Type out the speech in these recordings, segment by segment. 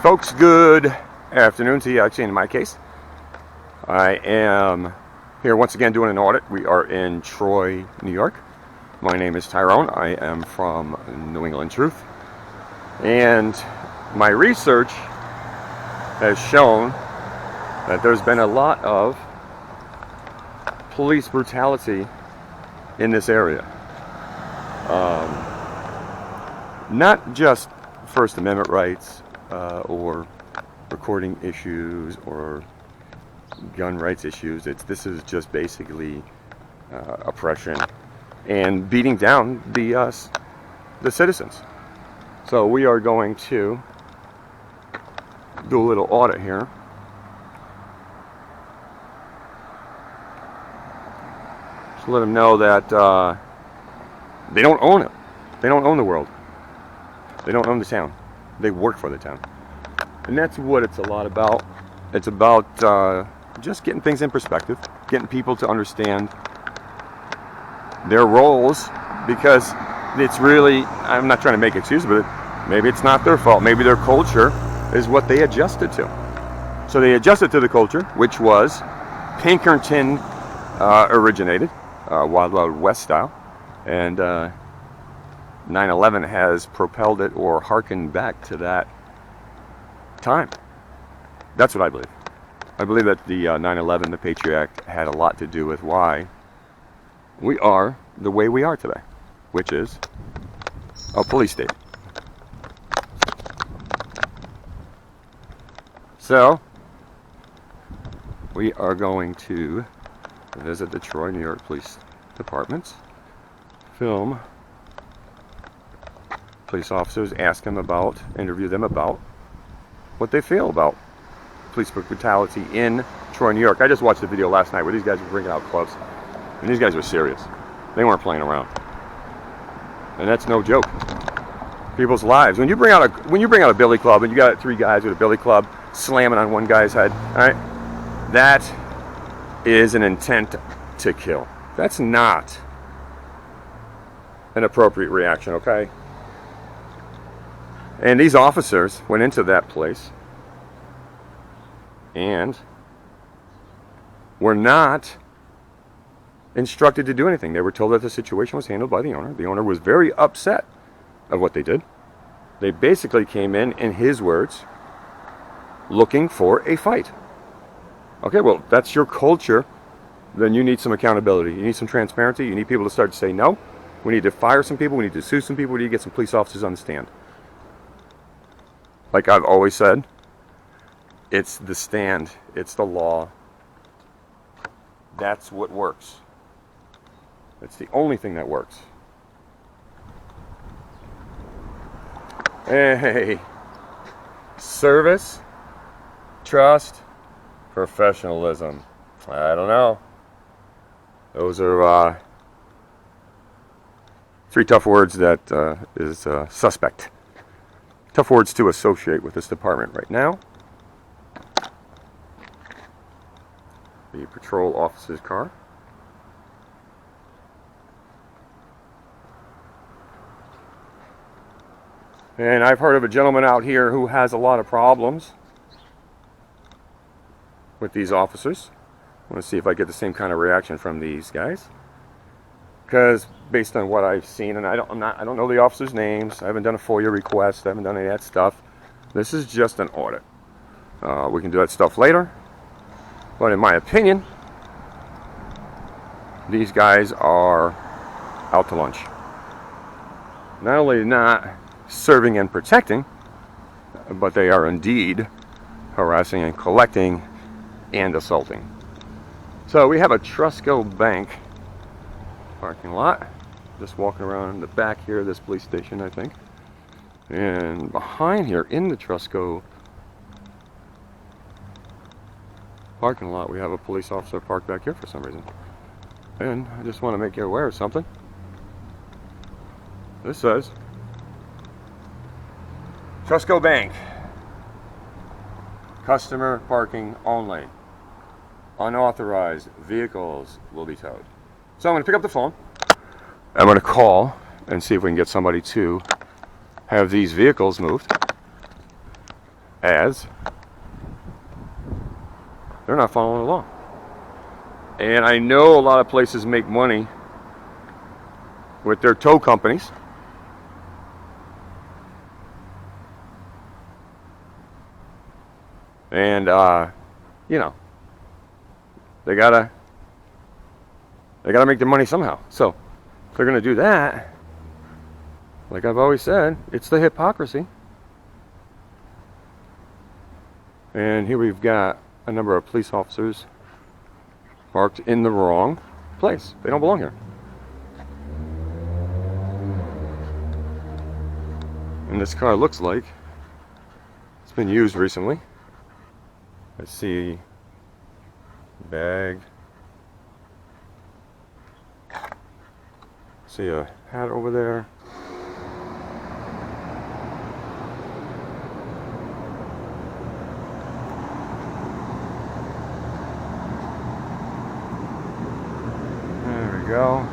folks, good afternoon to you. Actually, in my case, I am here once again doing an audit. We are in Troy, New York. My name is Tyrone. I am from New England Truth, and my research has shown that there's been a lot of police brutality in this area. Not just First Amendment rights or recording issues or gun rights issues. This is just basically oppression and beating down the citizens. So we are going to do a little audit here. Just let them know that they don't own it. They don't own the world. They don't own the town. They work for the town. And that's what it's a lot about. It's about just getting things in perspective, getting people to understand their roles, because it's really, I'm not trying to make excuses, but maybe it's not their fault. Maybe their culture is what they adjusted to. So they adjusted to the culture, which was Pinkerton originated, Wild Wild West style, and 9/11 has propelled it or harkened back to that time. That's what I believe. I believe that the 9/11, the Patriot Act, had a lot to do with why we are the way we are today, which is a police state. So, we are going to visit the Troy, New York Police Departments, film police officers, ask them about, interview them about what they feel about police brutality in Troy, New York. I just watched a video last night where these guys were bringing out clubs, and these guys were serious. They weren't playing around, and that's no joke. People's lives. When you bring out a billy club and you got 3 guys with a billy club slamming on one guy's head, all right, that is an intent to kill. That's not an appropriate reaction, okay? And these officers went into that place and were not instructed to do anything. They were told that the situation was handled by the owner. The owner was very upset of what they did. They basically came in his words, looking for a fight. Okay, well, that's your culture. Then you need some accountability. You need some transparency. You need people to start to say, no, we need to fire some people. We need to sue some people. We need to get some police officers on the stand. Like I've always said, it's the stand. It's the law. That's what works. It's the only thing that works. Hey, service, trust, professionalism. I don't know. Those are 3 tough words that is suspect. Tough words to associate with this department right now. The patrol officer's car. And I've heard of a gentleman out here who has a lot of problems with these officers. I want to see if I get the same kind of reaction from these guys, because based on what I've seen, and I don't know the officers' names. I haven't done a FOIA request. I haven't done any of that stuff. This is just an audit. We can do that stuff later. But in my opinion, these guys are out to lunch. Not only not serving and protecting, but they are indeed harassing and collecting and assaulting. So we have a Trusco Bank parking lot. Just walking around in the back here of this police station, I think. And behind here in the Trusco parking lot, we have a police officer parked back here for some reason. And I just want to make you aware of something. This says Trusco Bank, customer parking only. Unauthorized vehicles will be towed. So I'm going to pick up the phone. I'm going to call and see if we can get somebody to have these vehicles moved. as they're not following the law. And I know a lot of places make money with their tow companies. And, you know, they gotta make their money somehow. So if they're gonna do that, like I've always said, it's the hypocrisy. And here we've got a number of police officers parked in the wrong place. They don't belong here. And this car looks like it's been used recently. I see bag. See a hat over there. There we go.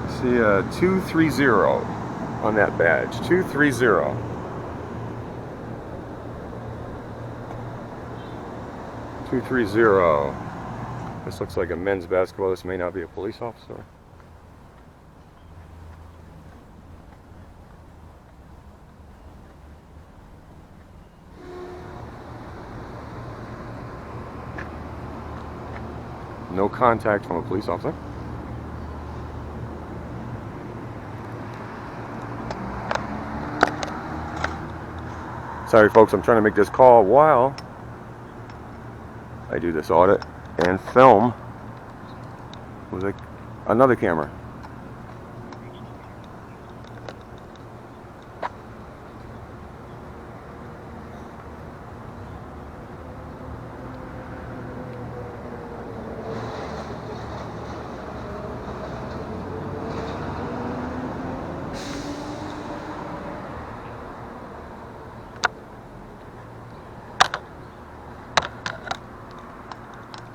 See a 230 on that badge. 230. This looks like a men's basketball. This may not be a police officer. No contact from a police officer. Sorry folks, I'm trying to make this call while I do this audit and film with another camera.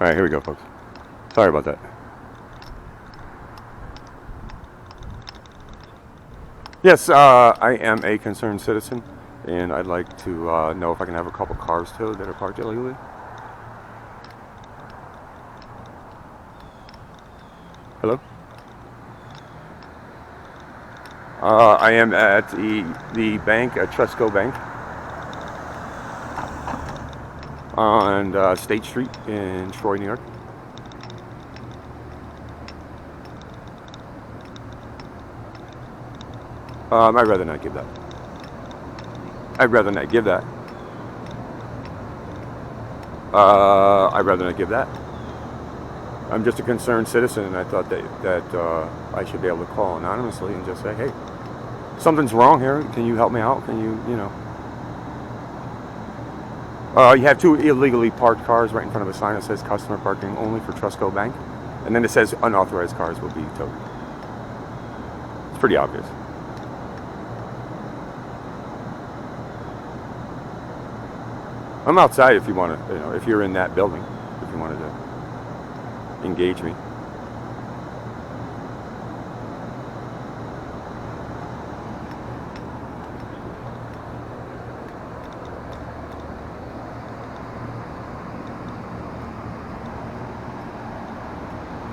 All right, here we go, folks. Sorry about that. Yes, I am a concerned citizen, and I'd like to know if I can have a couple cars towed that are parked illegally. Hello? I am at the bank, at Trustco Bank, on State Street in Troy, New York. I'd rather not give that. I'd rather not give that. I'd rather not give that. I'm just a concerned citizen, and I thought that I should be able to call anonymously and just say, hey, something's wrong here. Can you help me out? Can you, you know. You have two illegally parked cars right in front of a sign that says customer parking only for Trustco Bank. And then it says unauthorized cars will be towed. It's pretty obvious. I'm outside if you want to, you know, if you're in that building, if you wanted to engage me.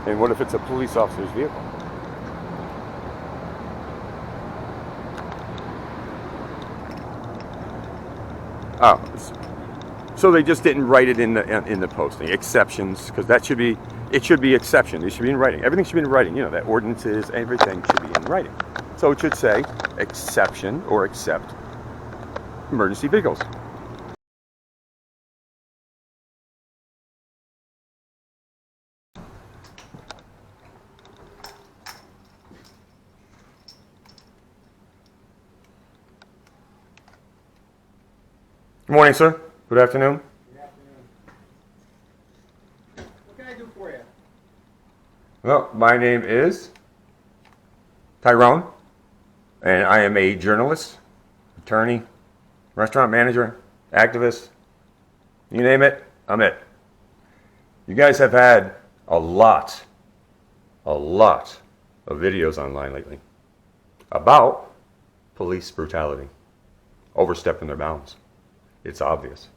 And what if it's a police officer's vehicle? Oh, so they just didn't write it in the posting. Exceptions, because that should be, it should be exception. It should be in writing. Everything should be in writing. You know, that ordinances, everything should be in writing. So it should say exception or except emergency vehicles. Good morning, sir. Good afternoon. Good afternoon. What can I do for you? Well, my name is Tyrone, and I am a journalist, attorney, restaurant manager, activist. You name it, I'm it. You guys have had a lot of videos online lately about police brutality. overstepping their bounds. It's obvious.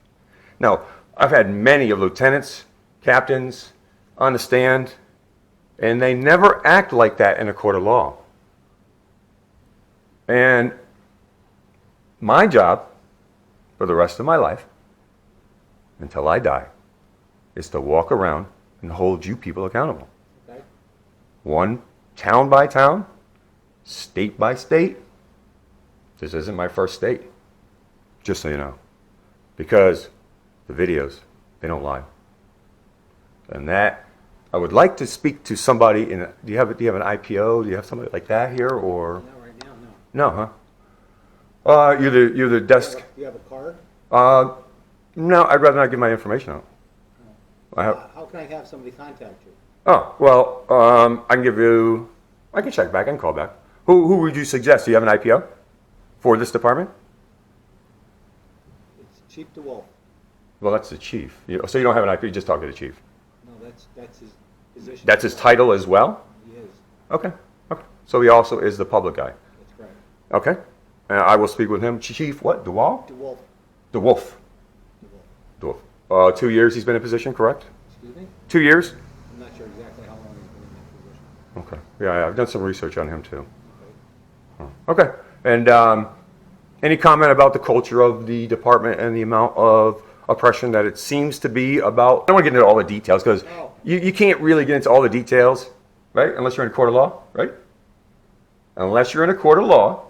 Now, I've had many of lieutenants, captains on the stand, and they never act like that in a court of law. And my job for the rest of my life, until I die, is to walk around and hold you people accountable. Okay. One, town by town, state by state. This isn't my first state, just so you know. Because the videos, they don't lie. And that, I would like to speak to somebody in, do you have an IPO? Do you have somebody like that here, or? Not right now, no. No, huh? You're the desk. Do you have a card? No, I'd rather not give my information out. How can I have somebody contact you? Oh, well, I can check back, I can call back. Who would you suggest? Do you have an IPO for this department? It's Chief DeWolf. Well, that's the chief. So you don't have an IPO, you just talk to the chief. No, that's his position. That's his title as well? He is. Okay. So he also is the public guy. That's correct. Okay. I will speak with him. Chief what? DeWolf? DeWolf. DeWolf. DeWolf. 2 years he's been in position, correct? Excuse me? 2 years? I'm not sure exactly how long he's been in that position. Okay. Yeah, I've done some research on him too. Okay. And any comment about the culture of the department and the amount of oppression that it seems to be about? I don't want to get into all the details because you can't really get into all the details, right? Unless you're in a court of law, right? Unless you're in a court of law.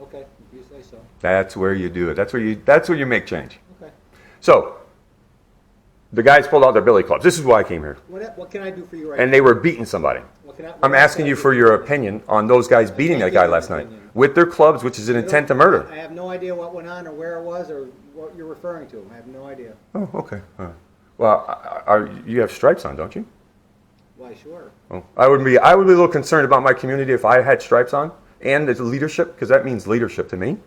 Okay, if you say so. That's where you do it. That's where you make change. Okay. So, the guys pulled out their billy clubs. This is why I came here. What can I do for you right now? And they were beating somebody. I'm asking you for your opinion on those guys beating that guy last night with their clubs, which is an intent to murder. I have no idea what went on or where it was or what you're referring to. I have no idea. Oh, okay. All right. Well, you have stripes on, don't you? Why, sure. Oh, I would be a little concerned about my community if I had stripes on and the leadership, because that means leadership to me.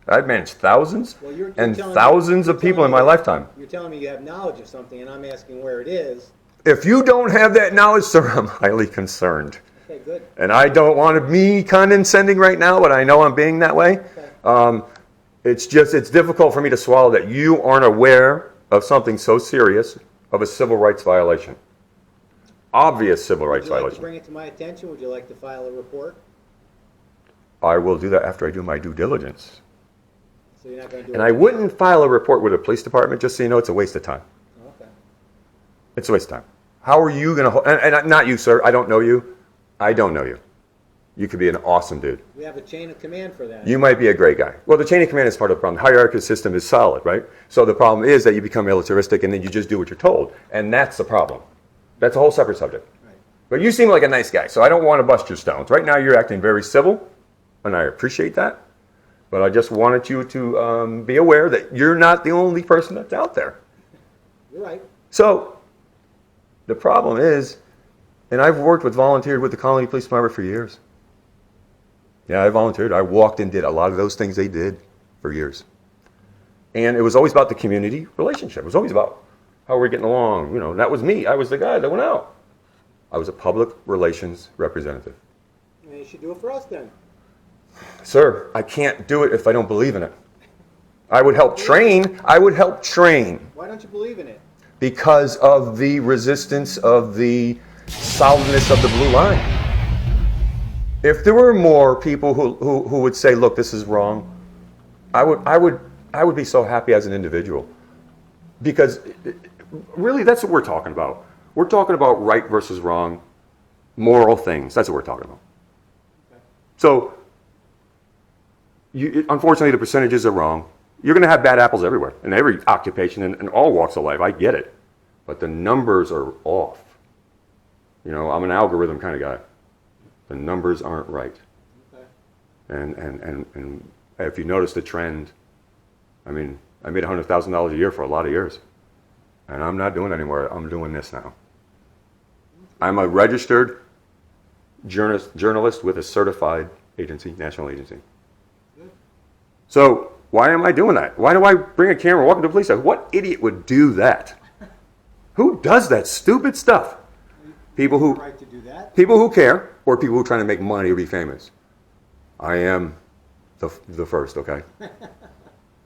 I've managed thousands and thousands of people in my lifetime. You're telling me you have knowledge of something, and I'm asking where it is. If you don't have that knowledge, sir, I'm highly concerned. Okay, good. And I don't want to be condescending right now, but I know I'm being that way. Okay. It's difficult for me to swallow that you aren't aware of something so serious of a civil rights violation. Obvious civil rights violation. Would you like to bring it to my attention? Would you like to file a report? I will do that after I do my due diligence. So you're not going to do it? And I wouldn't file a report with the police department, just so you know, it's a waste of time. Okay. It's a waste of time. How are you going to, and not you, sir, I don't know you. I don't know you. You could be an awesome dude. We have a chain of command for that. You might be a great guy. Well, the chain of command is part of the problem. The hierarchical system is solid, right? So the problem is that you become militaristic and then you just do what you're told. And that's the problem. That's a whole separate subject. Right. But you seem like a nice guy, so I don't want to bust your stones. Right now you're acting very civil, and I appreciate that. But I just wanted you to be aware that you're not the only person that's out there. You're right. So the problem is, and I've volunteered with the Colony Police Department for years. Yeah, I volunteered. I walked and did a lot of those things they did for years. And it was always about the community relationship. It was always about how we're getting along. You know, that was me. I was the guy that went out. I was a public relations representative. Well, you should do it for us then. Sir, I can't do it if I don't believe in it. I would help train. Why don't you believe in it? Because of the resistance of the solidness of the blue line. If there were more people who would say, look, this is wrong, I would be so happy as an individual. Because really, that's what we're talking about. We're talking about right versus wrong, moral things. That's what we're talking about. Okay. So, unfortunately, the percentages are wrong. You're going to have bad apples everywhere, in every occupation and all walks of life. I get it. But the numbers are off. You know, I'm an algorithm kind of guy. The numbers aren't right. Okay. And if you notice the trend, I mean, I made $100,000 a year for a lot of years. And I'm not doing it anymore. I'm doing this now. I'm a registered journalist with a certified agency, national agency. Good. So why am I doing that? Why do I bring a camera, walk into the police station? What idiot would do that? Who does that stupid stuff? People who care, or people who are trying to make money or be famous. I am the first, okay?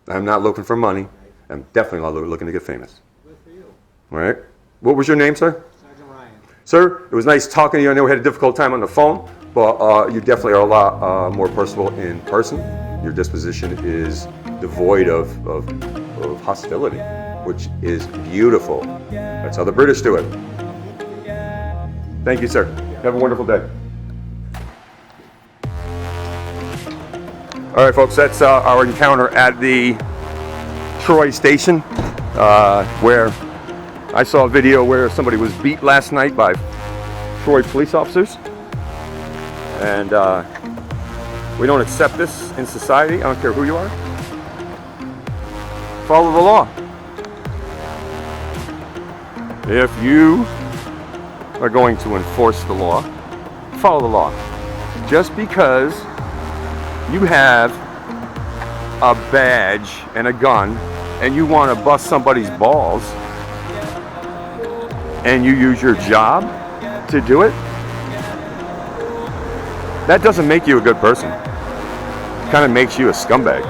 I'm not looking for money. I'm definitely not looking to get famous. Good for you. All right? What was your name, sir? Sergeant Ryan. Sir, it was nice talking to you. I know we had a difficult time on the phone, but you definitely are a lot more personable in person. Your disposition is devoid of hostility, which is beautiful. That's how the British do it. Thank you, sir. Have a wonderful day. All right, folks, that's our encounter at the Troy station, where I saw a video where somebody was beat last night by Troy police officers. And we don't accept this in society. I don't care who you are. Follow the law. If you are going to enforce the law, follow the law. Just because you have a badge and a gun and you want to bust somebody's balls and you use your job to do it, that doesn't make you a good person. It kind of makes you a scumbag.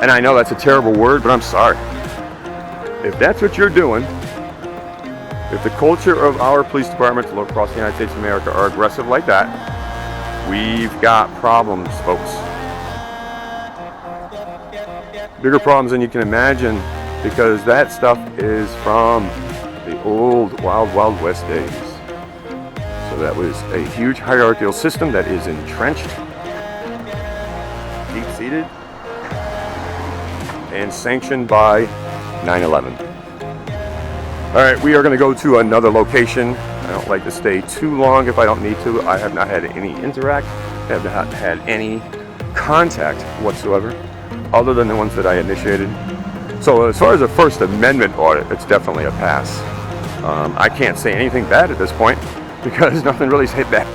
And I know that's a terrible word, but I'm sorry. If that's what you're doing, if the culture of our police departments all across the United States of America are aggressive like that, we've got problems, folks. Bigger problems than you can imagine, because that stuff is from the old Wild Wild West days. So that was a huge hierarchical system that is entrenched, deep-seated, and sanctioned by 9/11. All right, we are going to go to another location. I don't like to stay too long if I don't need to. I have not had any interact. I have not had any contact whatsoever, other than the ones that I initiated. So as far as the First Amendment audit, it's definitely a pass. I can't say anything bad at this point because nothing really hit back.